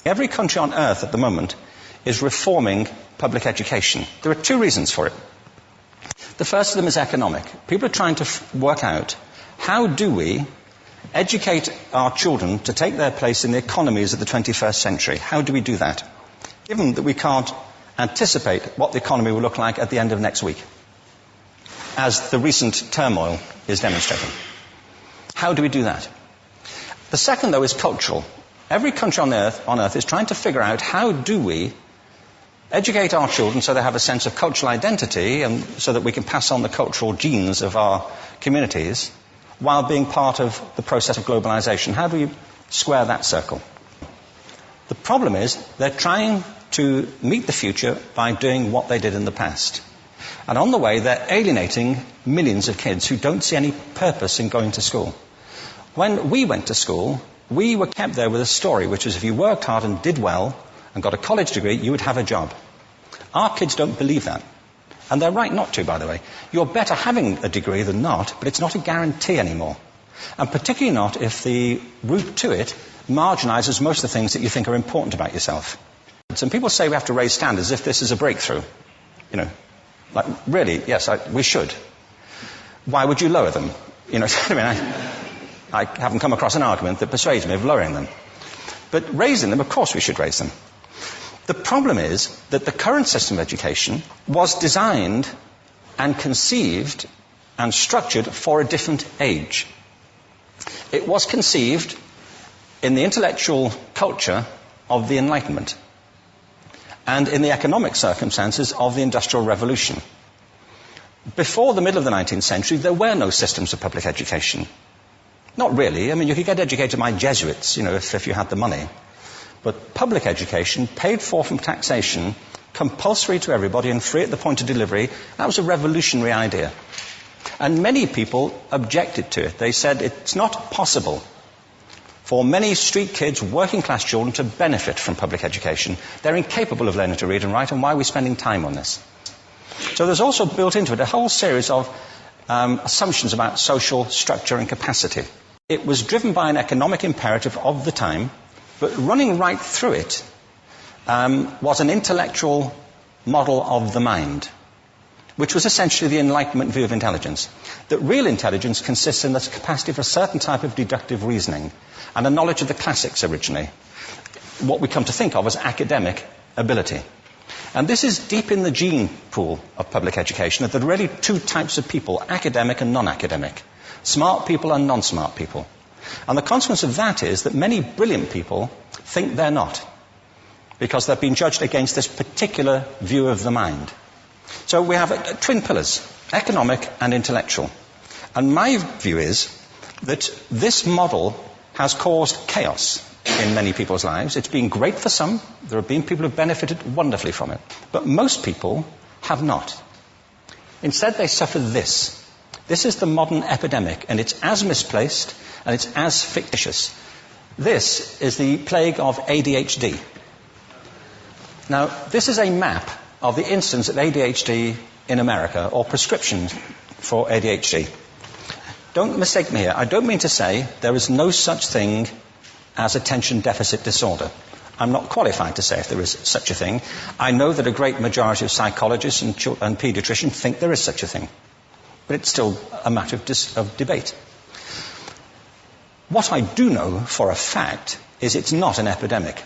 Every country on earth at the moment is reforming public education. There are two reasons for it. The first of them is economic. People are trying to work out, how do we educate our children to take their place in the economies of the 21st century? How do we do that? Given that we can't anticipate what the economy will look like at the end of next week, as the recent turmoil is demonstrating. How do we do that? The second, though, is cultural. Every country on earth is trying to figure out, how do we educate our children so they have a sense of cultural identity and so that we can pass on the cultural genes of our communities while being part of the process of globalization. How do we square that circle? The problem is they're trying to meet the future by doing what they did in the past. And on the way, they're alienating millions of kids who don't see any purpose in going to school. When we went to school, we were kept there with a story, which is if you worked hard and did well and got a college degree, you would have a job. Our kids don't believe that. And they're right not to, by the way. You're better having a degree than not, but it's not a guarantee anymore. And particularly not if the route to it marginalizes most of the things that you think are important about yourself. Some people say we have to raise standards as if this is a breakthrough. You know, like, really, yes, we should. Why would you lower them? You know, I mean, I haven't come across an argument that persuades me of lowering them. But raising them, of course we should raise them. The problem is that the current system of education was designed and conceived and structured for a different age. It was conceived in the intellectual culture of the Enlightenment and in the economic circumstances of the Industrial Revolution. Before the middle of the 19th century, there were no systems of public education. Not really. I mean, you could get educated by Jesuits, you know, if you had the money. But public education, paid for from taxation, compulsory to everybody and free at the point of delivery, that was a revolutionary idea. And many people objected to it. They said it's not possible for many street kids, working class children, to benefit from public education. They're incapable of learning to read and write, and why are we spending time on this? So there's also built into it a whole series of assumptions about social structure and capacity. It was driven by an economic imperative of the time, but running right through it was an intellectual model of the mind, which was essentially the Enlightenment view of intelligence. That real intelligence consists in the capacity for a certain type of deductive reasoning and a knowledge of the classics originally, what we come to think of as academic ability. And this is deep in the gene pool of public education, that there are really two types of people, academic and non-academic, smart people and non-smart people. And the consequence of that is that many brilliant people think they're not, because they've been judged against this particular view of the mind. So we have twin pillars, economic and intellectual. And my view is that this model has caused chaos in many people's lives. It's been great for some. There have been people who have benefited wonderfully from it. But most people have not. Instead, they suffer this. This is the modern epidemic, and it's as misplaced and it's as fictitious. This is the plague of ADHD. Now, this is a map of the incidence of ADHD in America, or prescriptions for ADHD. Don't mistake me here. I don't mean to say there is no such thing as attention deficit disorder. I'm not qualified to say if there is such a thing. I know that a great majority of psychologists and paediatricians think there is such a thing. But it's still a matter of debate. What I do know for a fact is it's not an epidemic.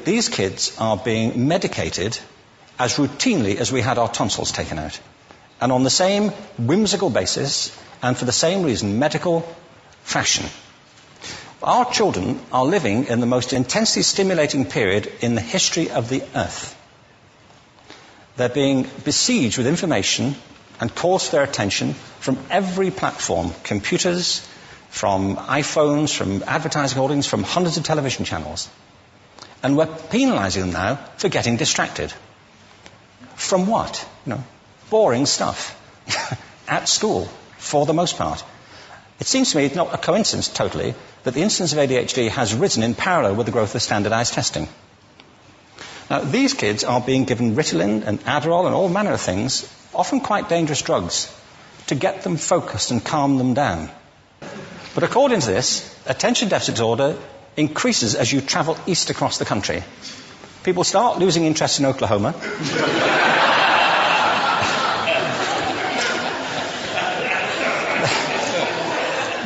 These kids are being medicated as routinely as we had our tonsils taken out. And on the same whimsical basis, and for the same reason, medical fashion. Our children are living in the most intensely stimulating period in the history of the earth. They're being besieged with information and calls for their attention from every platform, computers, from iPhones, from advertising holdings, from hundreds of television channels. And we're penalizing them now for getting distracted. From what? You know, boring stuff. At school, for the most part. It seems to me it's not a coincidence totally that the incidence of ADHD has risen in parallel with the growth of standardized testing. Now, these kids are being given Ritalin and Adderall and all manner of things, often quite dangerous drugs, to get them focused and calm them down. But according to this, attention deficit disorder increases as you travel east across the country. People start losing interest in Oklahoma.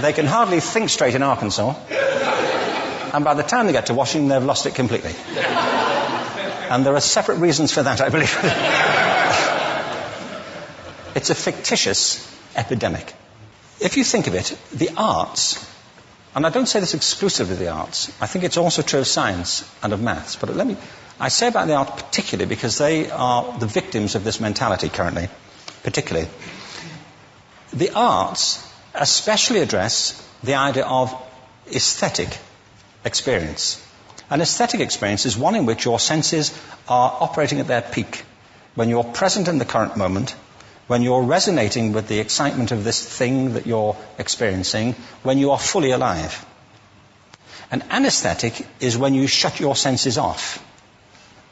They can hardly think straight in Arkansas. And by the time they get to Washington, they've lost it completely. And there are separate reasons for that, I believe. It's a fictitious epidemic. If you think of it, the arts, and I don't say this exclusively of the arts, I think it's also true of science and of maths, but I say about the arts particularly because they are the victims of this mentality currently, particularly. The arts especially address the idea of aesthetic experience. An aesthetic experience is one in which your senses are operating at their peak, when you're present in the current moment, when you're resonating with the excitement of this thing that you're experiencing, when you are fully alive. An anesthetic is when you shut your senses off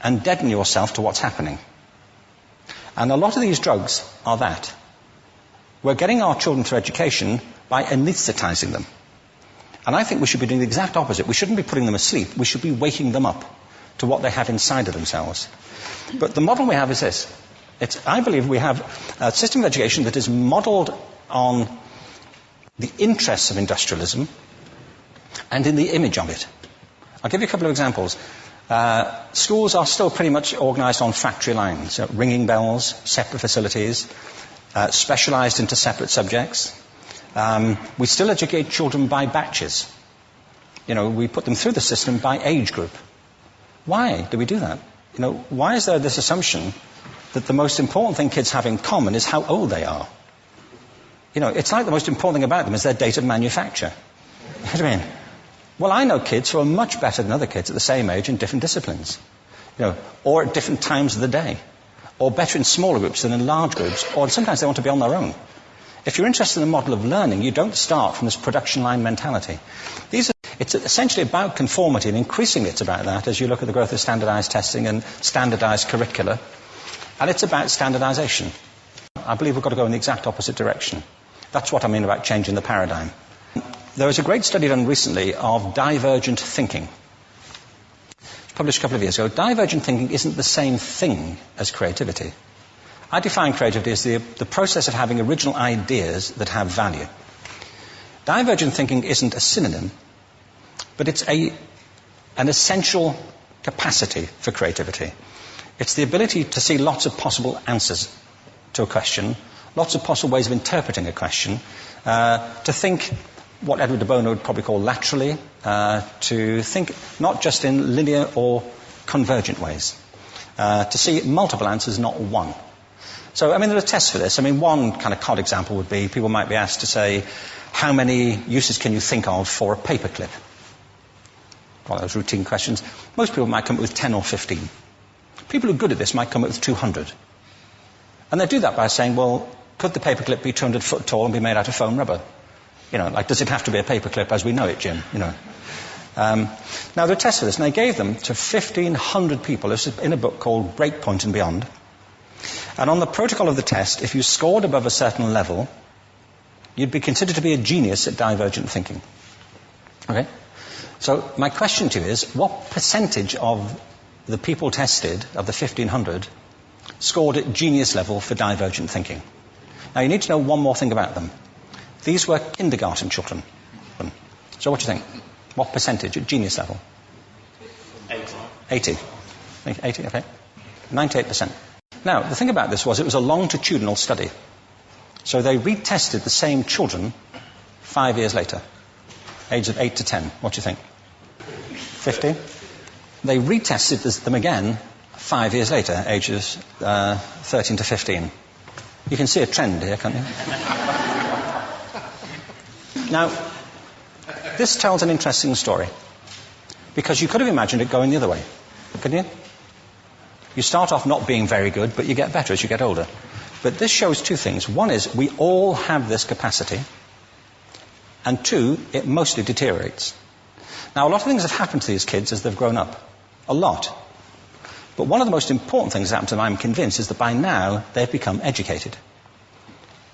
and deaden yourself to what's happening. And a lot of these drugs are that. We're getting our children through education by anesthetizing them. And I think we should be doing the exact opposite. We shouldn't be putting them asleep. We should be waking them up to what they have inside of themselves. But the model we have is this. I believe we have a system of education that is modeled on the interests of industrialism and in the image of it. I'll give you a couple of examples. Schools are still pretty much organized on factory lines, ringing bells, separate facilities, specialized into separate subjects. We still educate children by batches. We put them through the system by age group. Why do we do that? Why is there this assumption that the most important thing kids have in common is how old they are? It's like the most important thing about them is their date of manufacture. You know what I mean? Well, I know kids who are much better than other kids at the same age in different disciplines, or at different times of the day, or better in smaller groups than in large groups, or sometimes they want to be on their own. If you're interested in the model of learning, you don't start from this production line mentality. It's essentially about conformity, and increasingly it's about that as you look at the growth of standardized testing and standardized curricula. And it's about standardization. I believe we've got to go in the exact opposite direction. That's what I mean about changing the paradigm. There was a great study done recently of divergent thinking. It was published a couple of years ago. Divergent thinking isn't the same thing as creativity. I define creativity as the process of having original ideas that have value. Divergent thinking isn't a synonym, but it's an essential capacity for creativity. It's the ability to see lots of possible answers to a question, lots of possible ways of interpreting a question, to think what Edward de Bono would probably call laterally, to think not just in linear or convergent ways, to see multiple answers, not one. So, there are tests for this. One kind of cod example would be people might be asked to say, how many uses can you think of for a paperclip? One of those routine questions. Most people might come up with 10 or 15. People who are good at this might come up with 200. And they do that by saying, well, could the paperclip be 200 foot tall and be made out of foam rubber? Does it have to be a paperclip as we know it, Jim? Now, there are tests for this, and they gave them to 1,500 people. This is in a book called Breakpoint and Beyond. And on the protocol of the test, if you scored above a certain level, you'd be considered to be a genius at divergent thinking. Okay? So my question to you is, what percentage of the people tested, of the 1,500, scored at genius level for divergent thinking? Now, you need to know one more thing about them. These were kindergarten children. So what do you think? What percentage at genius level? 80. 80, okay. 98%. Now, the thing about this was it was a longitudinal study. So they retested the same children 5 years later, ages of 8 to 10. What do you think? 50? They retested them again 5 years later, ages 13 to 15. You can see a trend here, can't you? Now, this tells an interesting story, because you could have imagined it going the other way, couldn't you? You start off not being very good, but you get better as you get older. But this shows two things. One is we all have this capacity, and two, it mostly deteriorates. Now, a lot of things have happened to these kids as they've grown up. A lot. But one of the most important things that happened to them, I'm convinced, is that by now they've become educated.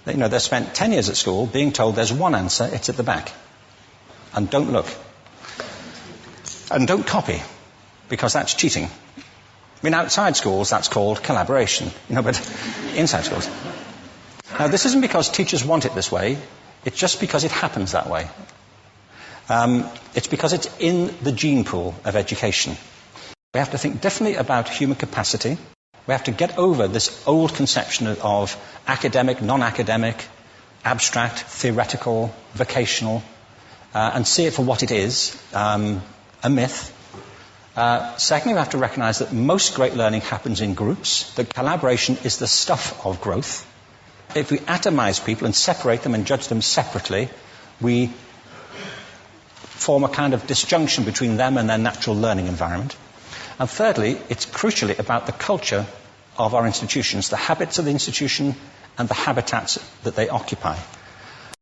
They've spent 10 years at school being told there's one answer, it's at the back. And don't look. And don't copy, because that's cheating. I mean, outside schools, that's called collaboration, but inside schools. Now, this isn't because teachers want it this way, it's just because it happens that way. It's because it's in the gene pool of education. We have to think differently about human capacity. We have to get over this old conception of academic, non-academic, abstract, theoretical, vocational, and see it for what it is, a myth. Secondly, we have to recognise that most great learning happens in groups, that collaboration is the stuff of growth. If we atomise people and separate them and judge them separately, we form a kind of disjunction between them and their natural learning environment. And thirdly, it's crucially about the culture of our institutions, the habits of the institution and the habitats that they occupy.